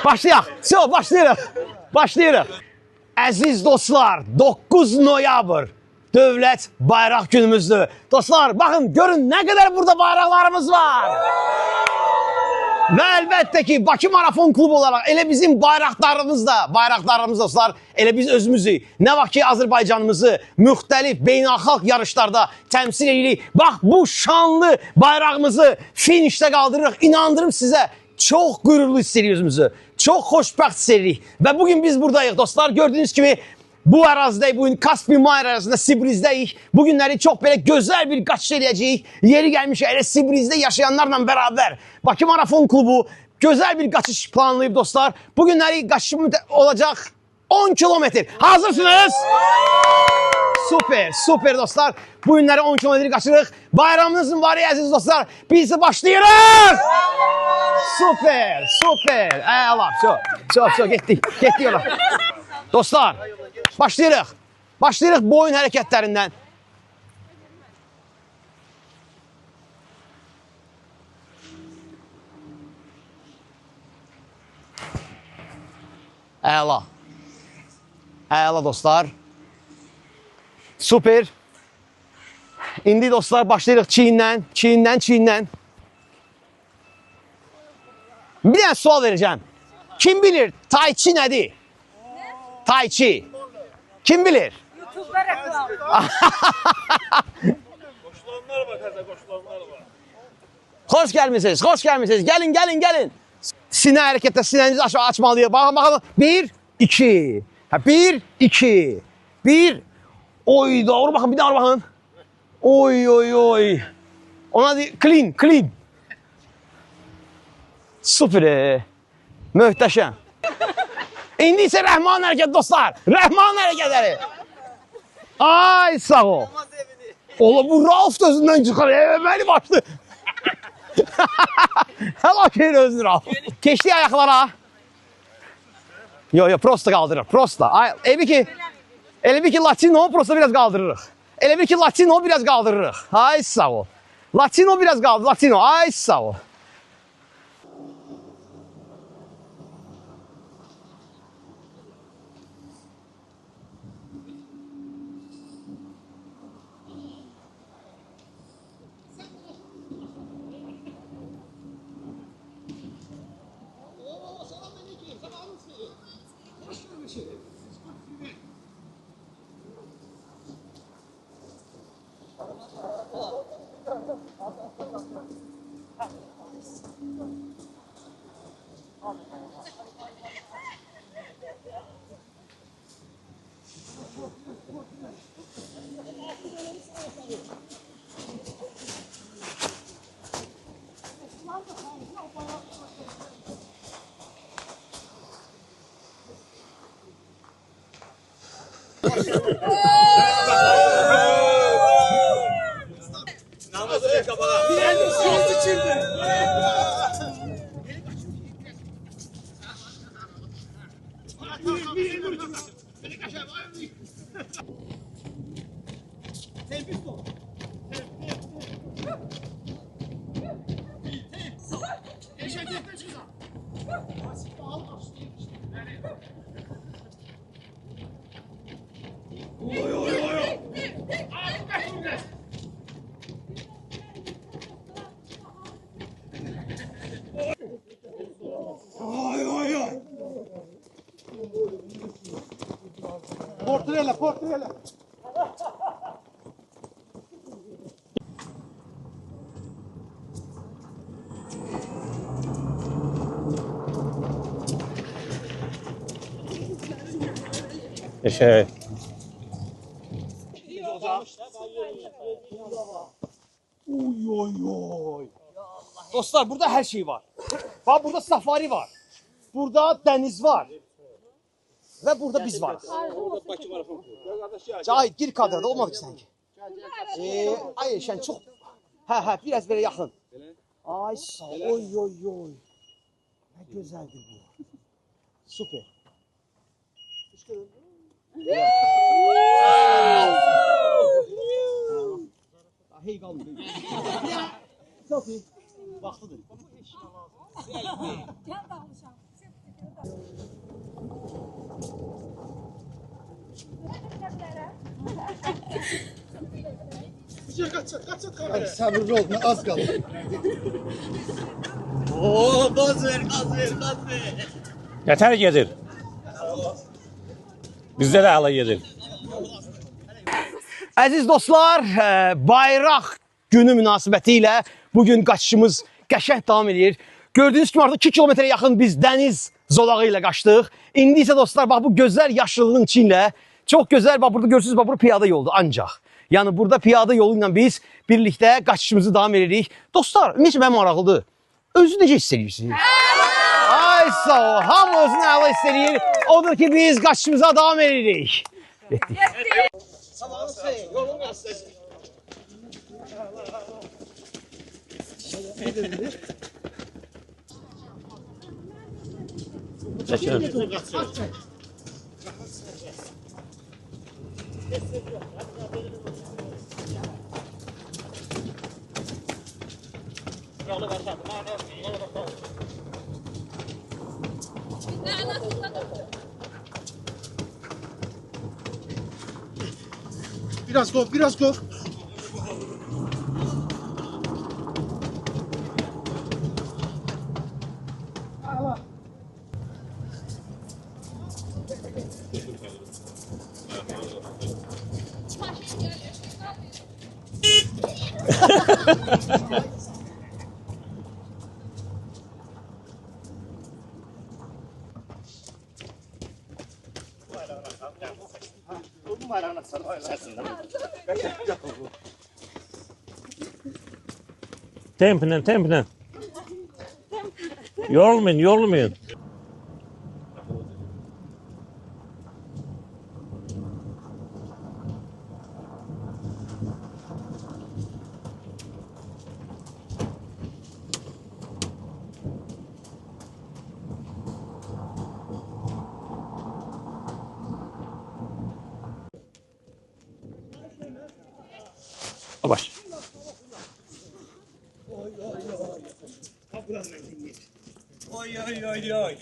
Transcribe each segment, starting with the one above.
Başlayaq. Başlayırıq. Başlayırıq. Əziz dostlar, 9 noyabr Dövlət Bayraq günümüzdür. Dostlar, baxın, görün nə qədər burada bayraqlarımız var. Və əlbəttə ki, Bakı Marafon Klubu olaraq elə bizim bayraqlarımız dostlar, elə biz özümüzü, nə vaxt ki Azərbaycanımızı müxtəlif beynəlxalq yarışlarda təmsil edirik. Bax, bu şanlı bayrağımızı finişdə qaldırırıq. İnandırım sizə, çox qürurlu hiss edirik özümüzü. Çox xoşbəxt hiss edirik. Və bugün biz buradayıq dostlar. Gördüyünüz kimi bu ərazidəyik, bugün Kaspin Mayır ərazisində Sibrizdəyik. Bugünləri çox belə gözəl bir qaçış eləyəcəyik. Yeri gəlmiş elə Sibrizdə yaşayanlarla bərabər Bakı Marafon Klubu gözəl bir qaçış planlayıb dostlar. Bugünləri qaçışım olacaq 10 kilometr. Hazırsınız? Super, super dostlar. Bugünləri 10 kilometr qaçırıq. Bayramınızın var ya əziz dostlar. Biz de başlayırıq. Super, super. Allah, çok getdik yola. Dostlar, başlayırıq. Başlayırıq boyun hərəkətlərindən. Əla. Əla dostlar. Super. İndi dostlar başlayırıq çiyindən. Bir dənə sual verəcəm. Kim bilir Tai Chi nədir? Tai Chi. Kim bilir? YouTube'da reklam. Qoşulanlar var, hədə qoşulanlar var. Hoş gəlmisiniz. Gəlin. Sinə hərəkətdə sinənizi aşağı açmalıyıq. Baxın. 1, 2. 1, 2. 1. Oy, doğru baxın, bir daha baxın. Oy. Ona deyir, clean. Süper. Möhtəşəm. İndi isə Rəhman hərəkət dostlar. Rəhman hərəkətləri. Ay, sağ ol. Ola, bu Rauf da özündən çıxar. Məni başlı. Həla şeyin özünü Rauf. Keçdik ayaqlara. Yo, prosto qaldırırıq. Prosto. Elə bir ki Latino prosto biraz qaldırırıq. Ay, sağ ol. Latino biraz qaldı. Ay, sağ ol. Portrela. Yaşa. Oy. Dostlar, burada her şey var. Bak, burada safari var. Burada deniz var. Ve burada biz varız. Cahit, gir kadrada, olmadı ki sanki. Ay, şen çok. Biraz böyle yakın. Ay, sağ ol. Oy. Ne güzeldir bu. Süper. Hey qaldı. Çok iyi. Vaxtıdır. Gel bağmışam. Hadi sabırlı ol, az kaldı. Oo, gaz ver, gaz ver, gaz ver. Yeter gedir. Bizde de hala gedir. Əziz dostlar, bayraq günü münasibətilə bugün qaçışımız qəşəng davam edir. Gördüyünüz kimi artıq 2 kilometrə yaxın biz dəniz zolağı ilə qaçdıq. İndi isə dostlar, bax bu gözəl yaşıllığın içində çox gözəl, bax burada görürsünüz, bax burada piyada yoldur ancaq. Yəni burada piyada yolu ilə biz birlikdə qaçışımızı davam edirik. Dostlar, ümumiyyətlə mənim maraqlıdır. Özü necə hiss edirsiniz? Ay sağ ol, hamı özünü əla hiss edir. Odur ki biz qaçışımıza davam edirik. Çekin. Biraz kork, biraz kork. Tempinen, tempinen. Yorulmayın, yorulmayın. Baş. Oy, oy, oy, oy.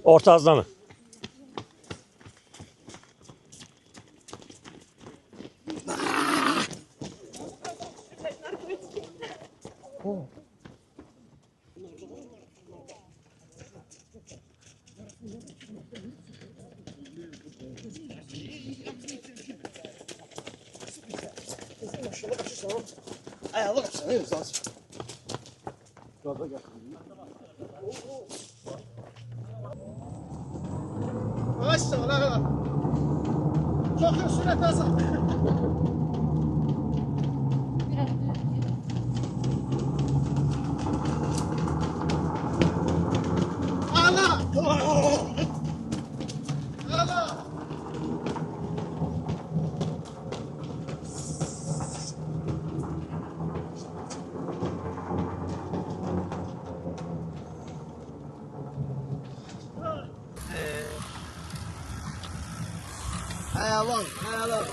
Orta azlanı. Ayağına kaçsana, evet az. Gaza gel. Yavaş sağ ol, çok sürat az. Allah! Allah! Ayağlar, ayağlar.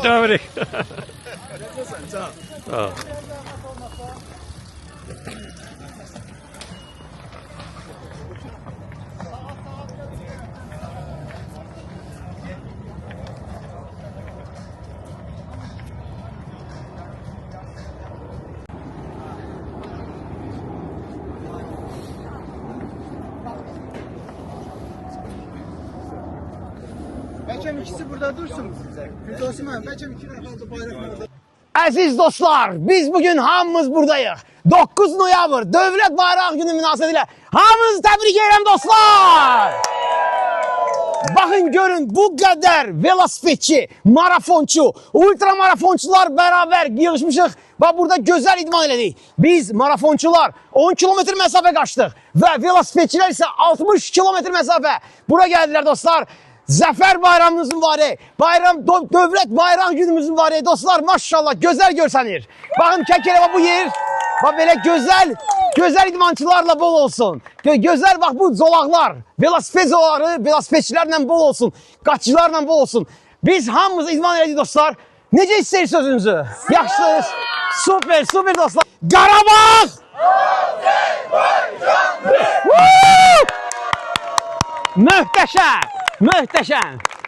Dövrik. Tamam. Bekem ikisi burada dursun. Osman, Bekem iki fazla bayrak burada. Əziz dostlar, biz bugün hamımız buradayıq. 9 noyabr Dövlət Bayraq Günü münasibətilə hamınızı təbrik edirəm dostlar. Baxın görün, bu qədər velosipedçi, marafonçu, ultramarafonçular bərabər yığışmışıq və burada gözəl idman elədik. Biz marafonçular 10 kilometr məsafə qaçdıq və velosipedçilər isə 60 kilometr məsafə. Bura gəldilər dostlar. Zəfər bayramımızın var. Dövlət bayraq günümüzün var. Dostlar, maşallah gözəl görsənir. Baxın Kəkərəva bu yer. Bax belə gözəl idmançılarla bol olsun. Gözəl bax bu zolaqlar, velosiped zolaqları, velosipedçilərlə bol olsun. Qaççılarla bol olsun. Biz hamımız idman elədik dostlar. Necə istəyir sözünüzü? Yaxşısınız. Super, super dostlar. Qarabağ! Möhtəşəm, möhtəşəm.